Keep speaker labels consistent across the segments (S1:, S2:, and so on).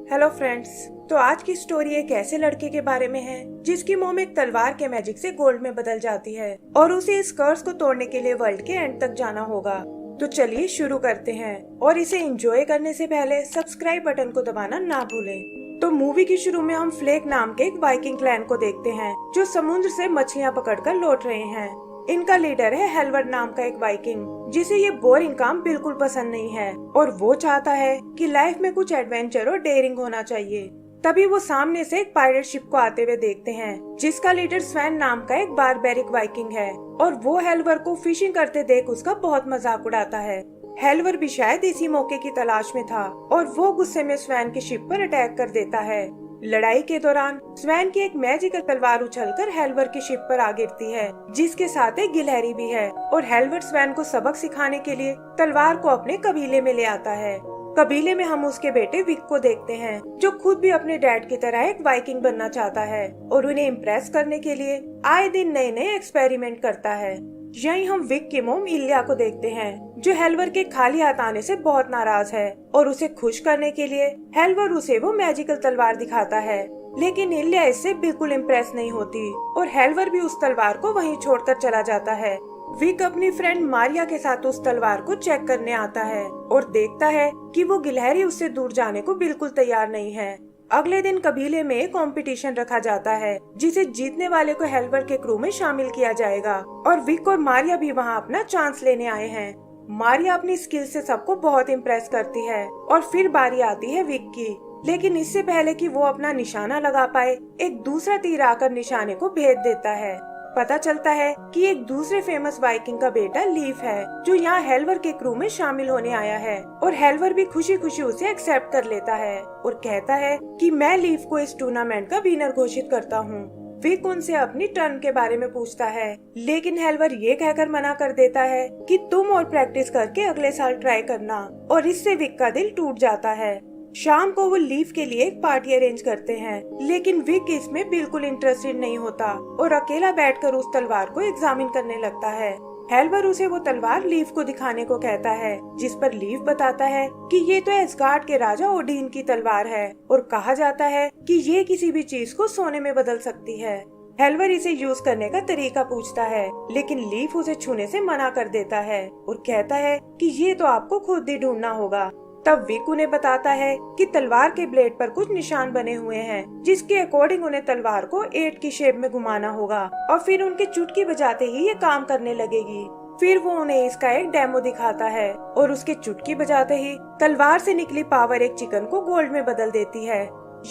S1: Hello friends. तो आज की स्टोरी एक ऐसे लड़के के बारे में है जिसकी मोम एक तलवार के मैजिक से गोल्ड में बदल जाती है और उसे इस कर्स को तोड़ने के लिए वर्ल्ड के एंड तक जाना होगा। तो चलिए शुरू करते हैं और इसे एंजॉय करने से पहले सब्सक्राइब बटन को दबाना ना भूलें। तो मूवी की शुरू में हम फ्लेक नाम के एक वाइकिंग क्लैन को देखते हैं जो समुद्र से मछलियाँ पकड़कर लौट रहे हैं। इनका लीडर है हेलवर्ड नाम का एक वाइकिंग जिसे ये बोरिंग काम बिल्कुल पसंद नहीं है और वो चाहता है कि लाइफ में कुछ एडवेंचर और डेयरिंग होना चाहिए। तभी वो सामने से एक पायरेट शिप को आते हुए देखते हैं जिसका लीडर स्वैन नाम का एक बारबेरिक वाइकिंग है और वो हेलवर को फिशिंग करते देख उसका बहुत मजाक उड़ाता है। हेलवर भी शायद इसी मौके की तलाश में था और वो गुस्से में स्वैन की शिप पर अटैक कर देता है। लड़ाई के दौरान स्वैन की एक मैजिकल तलवार उछलकर हेलवर की शिप पर आ गिरती है जिसके साथ एक गिलहरी भी है और हेलवर स्वैन को सबक सिखाने के लिए तलवार को अपने कबीले में ले आता है। कबीले में हम उसके बेटे विक को देखते हैं जो खुद भी अपने डैड की तरह एक वाइकिंग बनना चाहता है और उन्हें इम्प्रेस करने के लिए आए दिन नए नए एक्सपेरिमेंट करता है। यहीं हम विक की मोम इलिया को देखते हैं जो हेलवर के खाली हाथ आने से बहुत नाराज है और उसे खुश करने के लिए हेलवर उसे वो मैजिकल तलवार दिखाता है, लेकिन इलिया इससे बिल्कुल इम्प्रेस नहीं होती और हेलवर भी उस तलवार को वहीं छोड़कर चला जाता है। विक अपनी फ्रेंड मारिया के साथ उस तलवार को चेक करने आता है और देखता है कि वो गिलहरी उससे दूर जाने को बिल्कुल तैयार नहीं है। अगले दिन कबीले में एक कंपटीशन रखा जाता है जिसे जीतने वाले को हेलवर के क्रू में शामिल किया जाएगा और विक और मारिया भी वहां अपना चांस लेने आए हैं। मारिया अपनी स्किल से सबको बहुत इम्प्रेस करती है और फिर बारी आती है विक की, लेकिन इससे पहले कि वो अपना निशाना लगा पाए एक दूसरा तीर आकर निशाने को भेद देता है। पता चलता है कि एक दूसरे फेमस वाइकिंग का बेटा लीफ है जो यहाँ हेलवर के क्रू में शामिल होने आया है और हेलवर भी खुशी खुशी उसे एक्सेप्ट कर लेता है और कहता है कि मैं लीफ को इस टूर्नामेंट का विनर घोषित करता हूँ। विक उनसे अपनी टर्न के बारे में पूछता है, लेकिन हेलवर ये कहकर मना कर देता है कि तुम और प्रैक्टिस करके अगले साल ट्राई करना, और इससे विक का दिल टूट जाता है। शाम को वो लीफ के लिए एक पार्टी अरेंज करते हैं, लेकिन विक इसमें बिल्कुल इंटरेस्टेड नहीं होता और अकेला बैठकर उस तलवार को एग्जामिन करने लगता है। हेलवर उसे वो तलवार लीफ को दिखाने को कहता है, जिस पर लीफ बताता है कि ये तो एसगार्ड के राजा ओडिन की तलवार है और कहा जाता है कि ये किसी भी चीज को सोने में बदल सकती है। हेलवर इसे यूज करने का तरीका पूछता है, लेकिन लीफ उसे छूने से मना कर देता है और कहता है कि ये तो आपको खुद ही ढूंढना होगा। तब विक उन्हें बताता है कि तलवार के ब्लेड पर कुछ निशान बने हुए हैं जिसके अकॉर्डिंग उन्हें तलवार को 8 की शेप में घुमाना होगा और फिर उनके चुटकी बजाते ही ये काम करने लगेगी। फिर वो उन्हें इसका एक डेमो दिखाता है और उसके चुटकी बजाते ही तलवार से निकली पावर एक चिकन को गोल्ड में बदल देती है।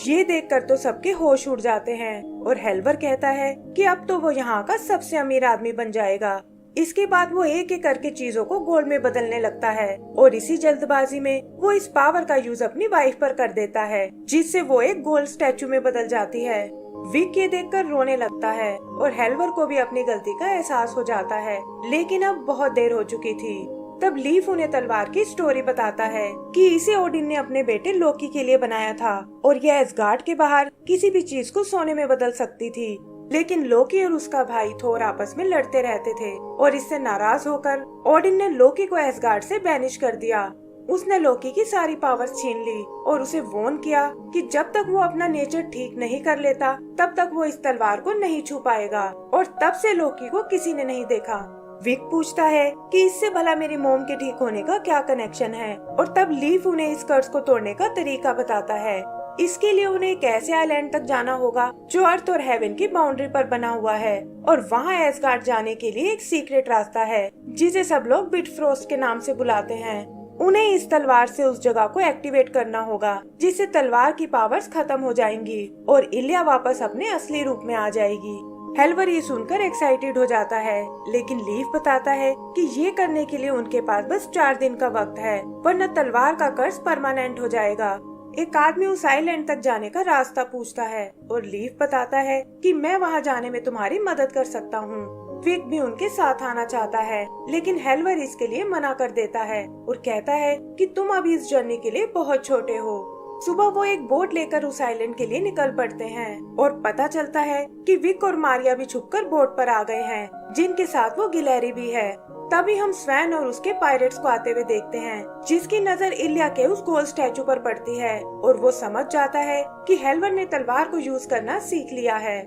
S1: ये देखकर तो सबके होश उड़ जाते हैं और हेलवर कहता है कि अब तो वो यहाँ का सबसे अमीर आदमी बन जाएगा। इसके बाद वो एक एक करके चीजों को गोल्ड में बदलने लगता है और इसी जल्दबाजी में वो इस पावर का यूज अपनी वाइफ पर कर देता है जिससे वो एक गोल्ड स्टैचू में बदल जाती है। विक ये देखकर रोने लगता है और हेलवर को भी अपनी गलती का एहसास हो जाता है, लेकिन अब बहुत देर हो चुकी थी। तब लीफ उन्हें तलवार की स्टोरी बताता है कि इसे ओडिन ने अपने बेटे लोकी के लिए बनाया था और यह एसगार्ड के बाहर किसी भी चीज को सोने में बदल सकती थी। लेकिन लोकी और उसका भाई थोर आपस में लड़ते रहते थे और इससे नाराज होकर ओडिन ने लोकी को एसगार्ड से बैनिश कर दिया। उसने लोकी की सारी पावर्स छीन ली और उसे वॉर्न किया कि जब तक वो अपना नेचर ठीक नहीं कर लेता तब तक वो इस तलवार को नहीं छू पाएगा, और तब से लोकी को किसी ने नहीं देखा। विक पूछता है कि इससे भला मेरी मोम के ठीक होने का क्या कनेक्शन है, और तब लीफ उन्हें इस कर्ज को तोड़ने का तरीका बताता है। इसके लिए उन्हें एक ऐसे आइलैंड तक जाना होगा जो अर्थ और हेवन की बाउंड्री पर बना हुआ है और वहाँ एसगार्ड जाने के लिए एक सीक्रेट रास्ता है जिसे सब लोग बिटफ्रोस्ट के नाम से बुलाते हैं। उन्हें इस तलवार से उस जगह को एक्टिवेट करना होगा जिससे तलवार की पावर्स खत्म हो जाएंगी और इलिया वापस अपने असली रूप में आ जाएगी। हेलवर ये सुनकर एक्साइटेड हो जाता है, लेकिन लीफ बताता है कि ये करने के लिए उनके पास बस 4 दिन का वक्त है, वरना तलवार का कर्ज परमानेंट हो जाएगा। एक आदमी उस आइलैंड तक जाने का रास्ता पूछता है और लीफ बताता है कि मैं वहां जाने में तुम्हारी मदद कर सकता हूँ। विक भी उनके साथ आना चाहता है, लेकिन हेलवर इसके लिए मना कर देता है और कहता है कि तुम अभी इस जर्नी के लिए बहुत छोटे हो। सुबह वो एक बोट लेकर उस आइलैंड के लिए निकल पड़ते हैं और पता चलता है कि विक और मारिया भी छुपकर बोट पर आ गए हैं, जिनके साथ वो गिलहरी भी है। तभी हम स्वैन और उसके पायरेट्स को आते हुए देखते हैं, जिसकी नजर इलिया के उस गोल्ड स्टैचू पर पड़ती है और वो समझ जाता है कि हेल्वर ने तलवार को यूज करना सीख लिया है।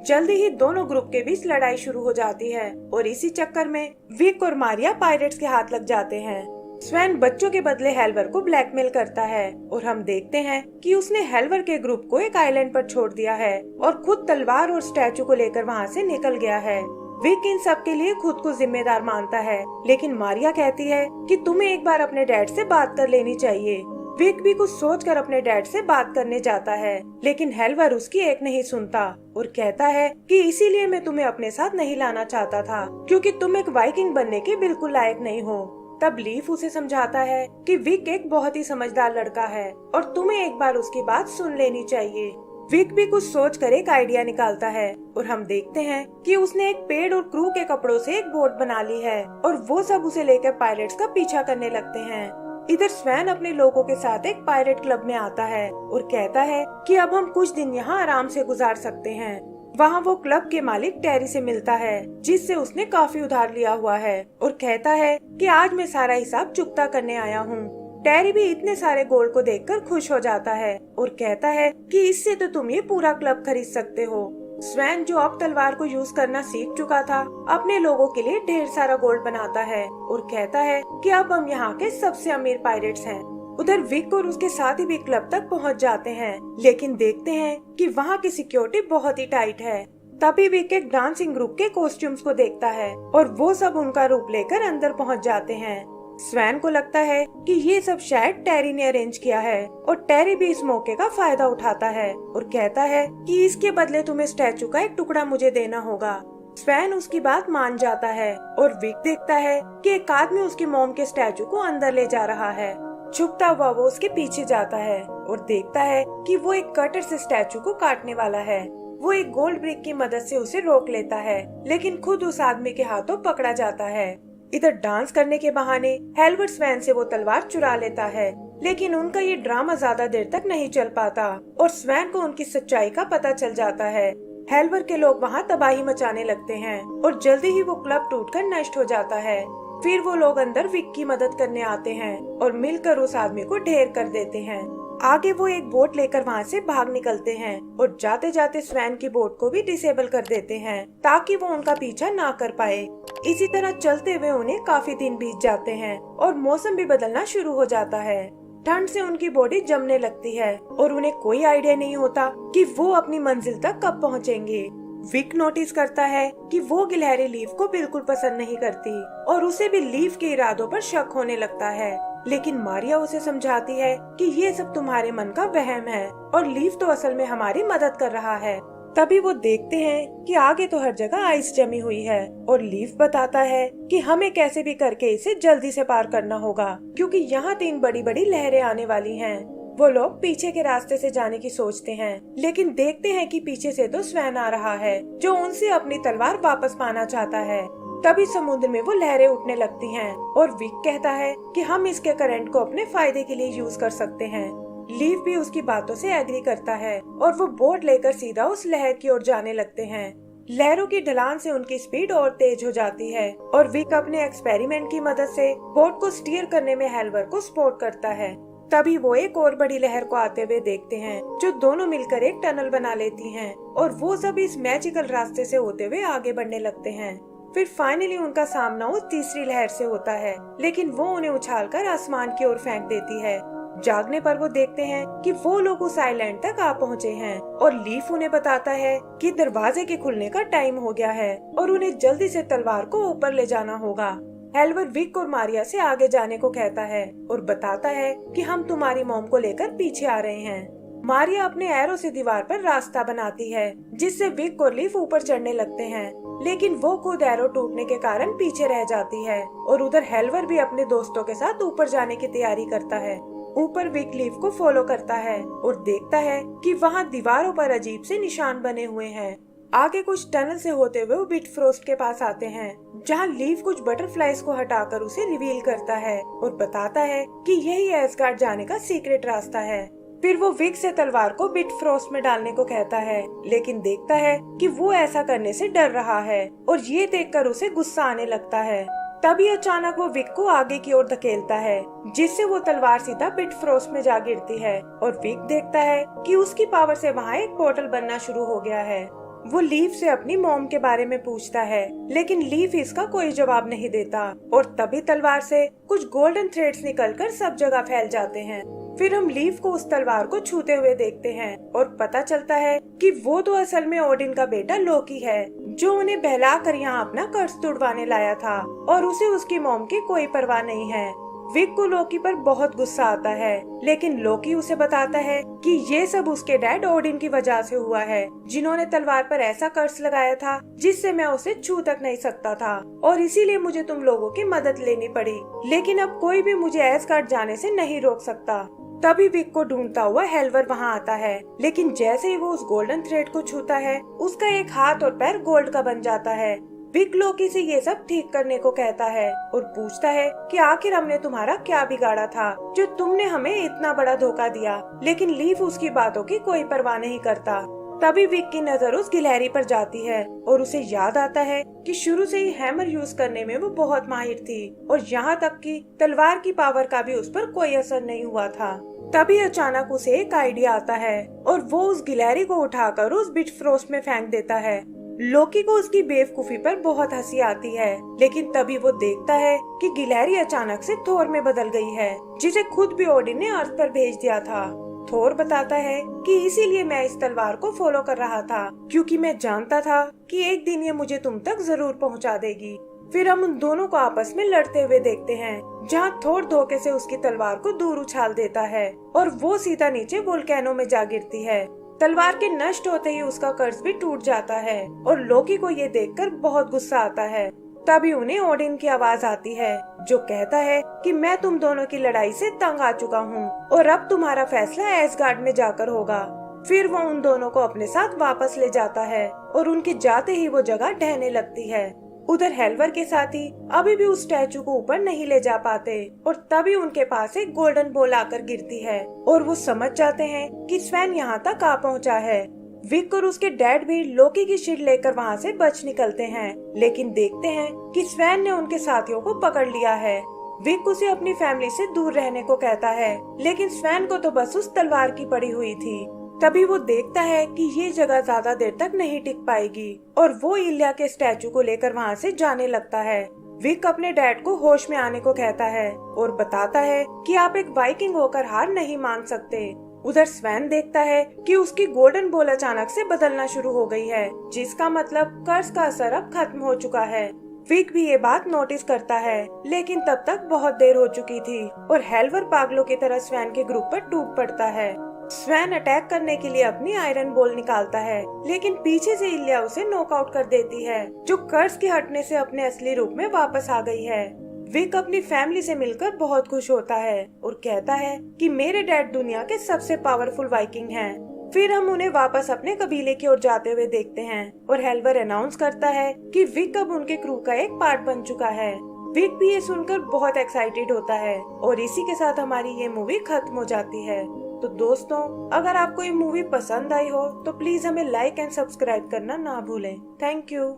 S1: जल्दी ही दोनों ग्रुप के बीच लड़ाई शुरू हो जाती है और इसी चक्कर में विक और मारिया पायरेट्स के हाथ लग जाते हैं। स्वैन बच्चों के बदले हेल्वर को ब्लैकमेल करता है और हम देखते हैं कि उसने हेल्वर के ग्रुप को एक आइलैंड पर छोड़ दिया है और खुद तलवार और स्टैचू को लेकर वहाँ से निकल गया है। विक इन सब के लिए खुद को जिम्मेदार मानता है, लेकिन मारिया कहती है कि तुम्हें एक बार अपने डैड से बात कर लेनी चाहिए। विक भी कुछ सोचकर अपने डैड से बात करने जाता है, लेकिन हेल्वर उसकी एक नहीं सुनता और कहता है कि इसीलिए मैं तुम्हें अपने साथ नहीं लाना चाहता था, क्योंकि तुम एक वाइकिंग बनने के बिल्कुल लायक नहीं हो। तब लीफ उसे समझाता है कि विक एक बहुत ही समझदार लड़का है और तुम्हें एक बार उसकी बात सुन लेनी चाहिए। विक भी कुछ सोच कर एक आइडिया निकालता है और हम देखते हैं कि उसने एक पेड़ और क्रू के कपड़ों से एक बोट बना ली है और वो सब उसे लेकर पायरेट्स का पीछा करने लगते हैं। इधर स्वैन अपने लोगों के साथ एक पायरेट क्लब में आता है और कहता है कि अब हम कुछ दिन यहाँ आराम से गुजार सकते हैं। वहाँ वो क्लब के मालिक टेरी से मिलता है, जिससे उसने काफी उधार लिया हुआ है और कहता है कि आज मैं सारा हिसाब चुकता करने आया हूँ। टेरी भी इतने सारे गोल्ड को देखकर खुश हो जाता है और कहता है कि इससे तो तुम ये पूरा क्लब खरीद सकते हो। स्वैन, जो अब तलवार को यूज करना सीख चुका था, अपने लोगों के लिए ढेर सारा गोल्ड बनाता है और कहता है कि अब हम यहाँ के सबसे अमीर पायरेट्स हैं। उधर विक और उसके साथी भी क्लब तक पहुँच जाते हैं, लेकिन देखते हैं कि वहाँ की सिक्योरिटी बहुत ही टाइट है। तभी विक एक डांसिंग ग्रुप के कॉस्ट्यूम्स को देखता है और वो सब उनका रूप लेकर अंदर पहुँच जाते हैं। स्वैन को लगता है कि ये सब शायद टेरी ने अरेंज किया है और टेरी भी इस मौके का फायदा उठाता है और कहता है कि इसके बदले तुम्हें स्टैचू का एक टुकड़ा मुझे देना होगा। स्वैन उसकी बात मान जाता है और विक देखता है कि एक आदमी उसकी मॉम के स्टैचू को अंदर ले जा रहा है। छुपता हुआ वो उसके पीछे जाता है और देखता है कि वो एक कटर से स्टैचू को काटने वाला है। वो एक गोल्ड ब्रिक की मदद से उसे रोक लेता है, लेकिन खुद उस आदमी के हाथों पकड़ा जाता है। इधर डांस करने के बहाने हेल्वर स्वैन से वो तलवार चुरा लेता है, लेकिन उनका ये ड्रामा ज्यादा देर तक नहीं चल पाता और स्वैन को उनकी सच्चाई का पता चल जाता है। हेल्वर के लोग वहाँ तबाही मचाने लगते हैं और जल्दी ही वो क्लब टूटकर नष्ट हो जाता है। फिर वो लोग अंदर विक की मदद करने आते हैं और मिलकर उस आदमी को ढेर कर देते हैं। आगे वो एक बोट लेकर वहाँ से भाग निकलते हैं और जाते जाते स्वैन की बोट को भी डिसेबल कर देते हैं ताकि वो उनका पीछा ना कर पाए। इसी तरह चलते हुए उन्हें काफी दिन बीत जाते हैं और मौसम भी बदलना शुरू हो जाता है। ठंड से उनकी बॉडी जमने लगती है और उन्हें कोई आइडिया नहीं होता कि वो अपनी मंजिल तक कब पहुँचेंगे। विक नोटिस करता है कि वो गिलहरी लीफ को बिल्कुल पसंद नहीं करती और उसे भी लीफ के इरादों पर शक होने लगता है, लेकिन मारिया उसे समझाती है कि ये सब तुम्हारे मन का वहम है और लीफ तो असल में हमारी मदद कर रहा है। तभी वो देखते हैं कि आगे तो हर जगह आइस जमी हुई है और लीफ बताता है कि हमें कैसे भी करके इसे जल्दी से पार करना होगा, क्योंकि यहाँ 3 बड़ी बड़ी लहरें आने वाली हैं। वो लोग पीछे के रास्ते से जाने की सोचते हैं, लेकिन देखते हैं कि पीछे से तो स्वैन आ रहा है जो उनसे अपनी तलवार वापस पाना चाहता है। तभी समुद्र में वो लहरें उठने लगती हैं और विक कहता है कि हम इसके करंट को अपने फायदे के लिए यूज कर सकते हैं। लीफ भी उसकी बातों से एग्री करता है और वो बोट लेकर सीधा उस लहर की ओर जाने लगते हैं। लहरों की ढलान से उनकी स्पीड और तेज हो जाती है और विक अपने एक्सपेरिमेंट की मदद से बोट को स्टीयर करने में हेल्वर को सपोर्ट करता है। तभी वो एक और बड़ी लहर को आते हुए देखते हैं जो दोनों मिलकर एक टनल बना लेती हैं और वो सब इस मैजिकल रास्ते से होते हुए आगे बढ़ने लगते हैं। फिर फाइनली उनका सामना उस तीसरी लहर से होता है, लेकिन वो उन्हें उछालकर आसमान की ओर फेंक देती है। जागने पर वो देखते हैं कि वो लोग उस आइलैंड तक आ पहुँचे हैं और लीफ उन्हें बताता है कि दरवाजे के खुलने का टाइम हो गया है और उन्हें जल्दी से तलवार को ऊपर ले जाना होगा। हेल्वर विक और मारिया से आगे जाने को कहता है और बताता है कि हम तुम्हारी मॉम को लेकर पीछे आ रहे हैं। मारिया अपने एरो से दीवार पर रास्ता बनाती है, जिससे विक और लीफ ऊपर चढ़ने लगते हैं, लेकिन वो खुद एरो टूटने के कारण पीछे रह जाती है और उधर हेल्वर भी अपने दोस्तों के साथ ऊपर जाने की तैयारी करता है। ऊपर विक लीफ को फॉलो करता है और देखता है कि वहाँ दीवारों पर अजीब से निशान बने हुए हैं। आगे कुछ टनल से होते हुए वो बिटफ्रोस्ट के पास आते हैं, जहाँ लीफ कुछ बटरफ्लाइज को हटाकर उसे रिवील करता है और बताता है कि यही एस्गार्ड जाने का सीक्रेट रास्ता है। फिर वो विक से तलवार को बिटफ्रोस्ट में डालने को कहता है, लेकिन देखता है कि वो ऐसा करने से डर रहा है और ये देखकर उसे गुस्सा आने लगता है। तभी अचानक वो विक को आगे की ओर धकेलता है, जिससे वो तलवार सीधा बिटफ्रोस्ट में जा गिरती है और विक देखता है कि उसकी पावर से वहाँ एक पोर्टल बनना शुरू हो गया है। वो लीफ से अपनी मॉम के बारे में पूछता है, लेकिन लीफ इसका कोई जवाब नहीं देता और तभी तलवार से कुछ गोल्डन थ्रेड्स निकलकर सब जगह फैल जाते हैं। फिर हम लीफ को उस तलवार को छूते हुए देखते हैं और पता चलता है कि वो तो असल में ओडिन का बेटा लोकी है, जो उन्हें बहला कर यहाँ अपना कर्ज तुड़वाने लाया था और उसे उसकी मॉम की कोई परवाह नहीं है। विक को लोकी पर बहुत गुस्सा आता है, लेकिन लोकी उसे बताता है कि ये सब उसके डैड ओडिन की वजह से हुआ है, जिन्होंने तलवार पर ऐसा कर्ज लगाया था जिससे मैं उसे छू तक नहीं सकता था और इसीलिए मुझे तुम लोगों की मदद लेनी पड़ी। लेकिन अब कोई भी मुझे एसगार्ड जाने से नहीं रोक सकता। तभी विक को ढूंढता हुआ हेल्वर वहाँ आता है, लेकिन जैसे ही वो उस गोल्डन थ्रेड को छूता है, उसका एक हाथ और पैर गोल्ड का बन जाता है। विक लोकी से ये सब ठीक करने को कहता है और पूछता है कि आखिर हमने तुम्हारा क्या बिगाड़ा था जो तुमने हमें इतना बड़ा धोखा दिया। लेकिन लीफ उसकी बातों की कोई परवाह नहीं करता। तभी विक की नजर उस गिलहरी पर जाती है और उसे याद आता है कि शुरू से ही हैमर यूज करने में वो बहुत माहिर थी और यहाँ तक कि तलवार की पावर का भी उस पर कोई असर नहीं हुआ था। तभी अचानक उसे एक आइडिया आता है और वो उस गिलहरी को उठाकर उस बिटफ्रोस्ट में फेंक देता है। लोकी को उसकी बेवकूफी पर बहुत हंसी आती है, लेकिन तभी वो देखता है कि गिलहरी अचानक से थोर में बदल गई है, जिसे खुद भी ओडिन ने अर्थ पर भेज दिया था। थोर बताता है कि इसीलिए मैं इस तलवार को फॉलो कर रहा था, क्योंकि मैं जानता था कि एक दिन ये मुझे तुम तक जरूर पहुंचा देगी। फिर हम उन दोनों को आपस में लड़ते हुए देखते हैं, जहां थोर धोखे से उसकी तलवार को दूर उछाल देता है और वो सीधा नीचे वोल्केनो में जा गिरती है। तलवार के नष्ट होते ही उसका कर्ज भी टूट जाता है और लोकी को ये देखकर बहुत गुस्सा आता है। तभी उन्हें ओडिन की आवाज आती है, जो कहता है कि मैं तुम दोनों की लड़ाई से तंग आ चुका हूँ और अब तुम्हारा फैसला एसगार्ड में जाकर होगा। फिर वो उन दोनों को अपने साथ वापस ले जाता है और उनके जाते ही वो जगह ढहने लगती है। उधर हेल्वर के साथी अभी भी उस स्टैचू को ऊपर नहीं ले जा पाते और तभी उनके पास एक गोल्डन बॉल आकर गिरती है और वो समझ जाते हैं कि स्वैन यहाँ तक आ पहुँचा है। विक और उसके डैड भी लोकी की शील्ड लेकर वहाँ से बच निकलते हैं, लेकिन देखते हैं कि स्वैन ने उनके साथियों को पकड़ लिया है। विक उसे अपनी फैमिली से दूर रहने को कहता है, लेकिन स्वैन को तो बस उस तलवार की पड़ी हुई थी। तभी वो देखता है कि ये जगह ज्यादा देर तक नहीं टिक पाएगी और वो इलिया के स्टैचू को लेकर वहाँ से जाने लगता है। विक अपने डैड को होश में आने को कहता है और बताता है कि आप एक वाइकिंग होकर हार नहीं मान सकते। उधर स्वैन देखता है कि उसकी गोल्डन बॉल अचानक से बदलना शुरू हो गई है, जिसका मतलब कर्ज का असर अब खत्म हो चुका है। विक भी ये बात नोटिस करता है, लेकिन तब तक बहुत देर हो चुकी थी और हेल्वर पागलों की तरह स्वैन के ग्रुप पर टूट पड़ता है। स्वैन अटैक करने के लिए अपनी आयरन बॉल निकालता है, लेकिन पीछे से इलिया उसे नॉकआउट कर देती है, जो कर्ज के हटने से अपने असली रूप में वापस आ गई है। विक अपनी फैमिली से मिलकर बहुत खुश होता है और कहता है कि मेरे डैड दुनिया के सबसे पावरफुल वाइकिंग हैं। फिर हम उन्हें वापस अपने कबीले की ओर जाते हुए देखते हैं और हेल्वर अनाउंस करता है कि विक अब उनके क्रू का एक पार्ट बन चुका है। विक भी ये सुनकर बहुत एक्साइटेड होता है और इसी के साथ हमारी ये मूवी खत्म हो जाती है। तो दोस्तों, अगर आपको ये मूवी पसंद आई हो तो प्लीज हमें लाइक एंड सब्सक्राइब करना ना भूलें। Thank you.